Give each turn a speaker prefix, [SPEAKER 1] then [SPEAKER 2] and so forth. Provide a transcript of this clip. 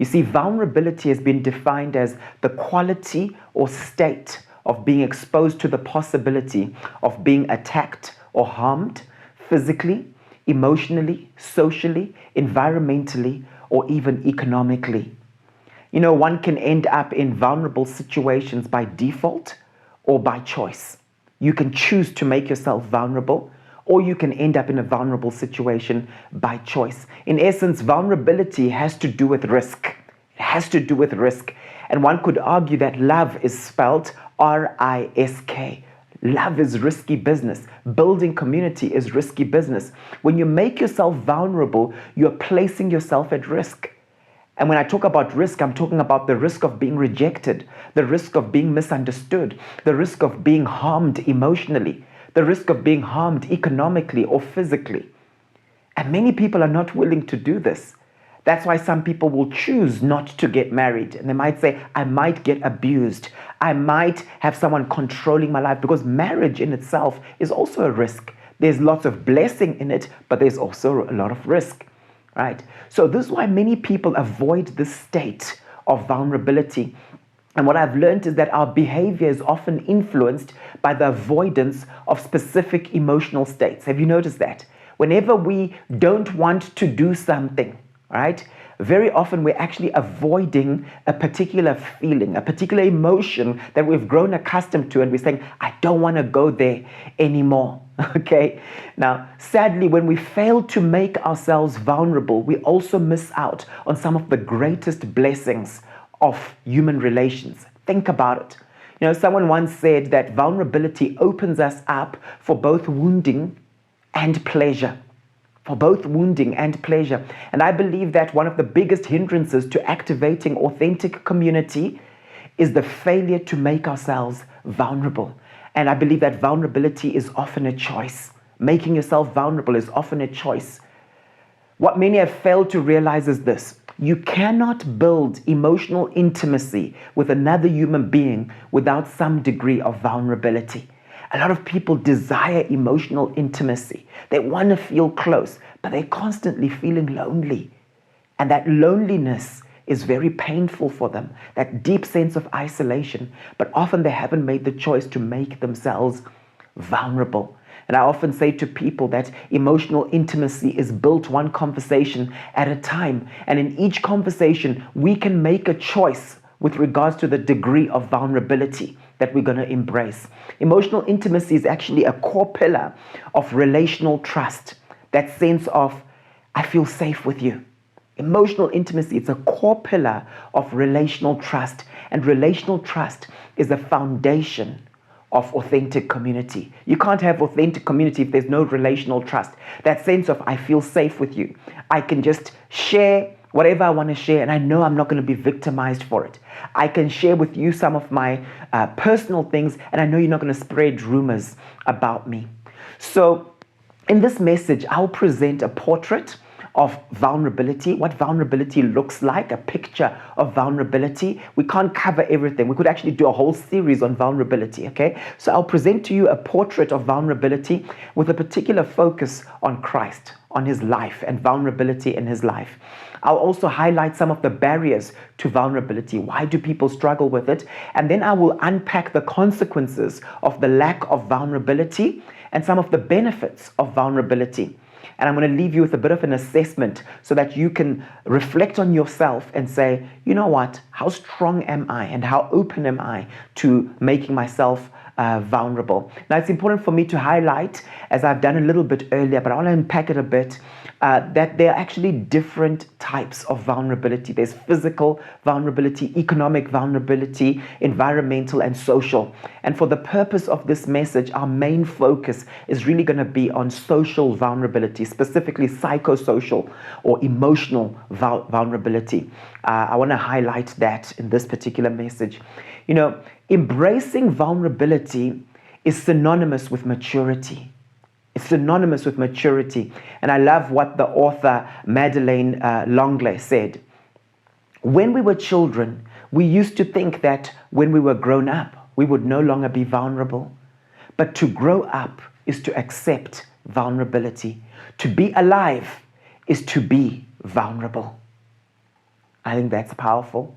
[SPEAKER 1] You see, vulnerability has been defined as the quality or state of being exposed to the possibility of being attacked or harmed physically, emotionally, socially, environmentally, or even economically. You know, one can end up in vulnerable situations by default or by choice. You can choose to make yourself vulnerable, or you can end up in a vulnerable situation by choice. In essence, vulnerability has to do with risk. It has to do with risk. And one could argue that love is spelled R-I-S-K. Love is risky business. Building community is risky business. When you make yourself vulnerable, you're placing yourself at risk. And when I talk about risk, I'm talking about the risk of being rejected, the risk of being misunderstood, the risk of being harmed emotionally, the risk of being harmed economically or physically. And many people are not willing to do this. That's why some people will choose not to get married. And they might say, I might get abused. I might have someone controlling my life, because marriage in itself is also a risk. There's lots of blessing in it, but there's also a lot of risk. Right? So this is why many people avoid this state of vulnerability. And what I've learned is that our behavior is often influenced by the avoidance of specific emotional states. Have you noticed that? Whenever we don't want to do something, right? Very often we're actually avoiding a particular feeling, a particular emotion that we've grown accustomed to, and we're saying, I don't want to go there anymore. Okay? Now, sadly, when we fail to make ourselves vulnerable, we also miss out on some of the greatest blessings of human relations. Think about it. You know, someone once said that vulnerability opens us up for both wounding and pleasure. For both wounding and pleasure. And I believe that one of the biggest hindrances to activating authentic community is the failure to make ourselves vulnerable. And I believe that vulnerability is often a choice. Making yourself vulnerable is often a choice. What many have failed to realize is this: you cannot build emotional intimacy with another human being without some degree of vulnerability. A lot of people desire emotional intimacy. They want to feel close, but they're constantly feeling lonely. And that loneliness is very painful for them, that deep sense of isolation. But often they haven't made the choice to make themselves vulnerable. And I often say to people that emotional intimacy is built one conversation at a time. And in each conversation, we can make a choice with regards to the degree of vulnerability that we're going to embrace. Emotional intimacy is actually a core pillar of relational trust. That sense of, I feel safe with you. Emotional intimacy, it's a core pillar of relational trust. And relational trust is the foundation of authentic community. You can't have authentic community if there's no relational trust. That sense of, I feel safe with you. I can just share whatever I want to share, and I know I'm not going to be victimized for it. I can share with you some of my personal things, and I know you're not going to spread rumors about me. So in this message, I'll present a portrait of vulnerability, what vulnerability looks like, a picture of vulnerability. We can't cover everything. We could actually do a whole series on vulnerability, okay? So I'll present to you a portrait of vulnerability with a particular focus on Christ, on his life and vulnerability in his life. I'll also highlight some of the barriers to vulnerability. Why do people struggle with it? And then I will unpack the consequences of the lack of vulnerability and some of the benefits of vulnerability. And I'm going to leave you with a bit of an assessment so that you can reflect on yourself and say, you know what, how strong am I and how open am I to making myself vulnerable? Now, it's important for me to highlight, as I've done a little bit earlier, but I want to unpack it a bit, that there are actually different types of vulnerability. There's physical vulnerability, economic vulnerability, environmental and social. And for the purpose of this message, our main focus is really going to be on social vulnerability, specifically psychosocial or emotional vulnerability. I want to highlight that in this particular message. You know, embracing vulnerability is synonymous with maturity. It's synonymous with maturity. And I love what the author Madeleine L'Engle said. When we were children, we used to think that when we were grown up, we would no longer be vulnerable. But to grow up is to accept vulnerability. To be alive is to be vulnerable. I think that's powerful.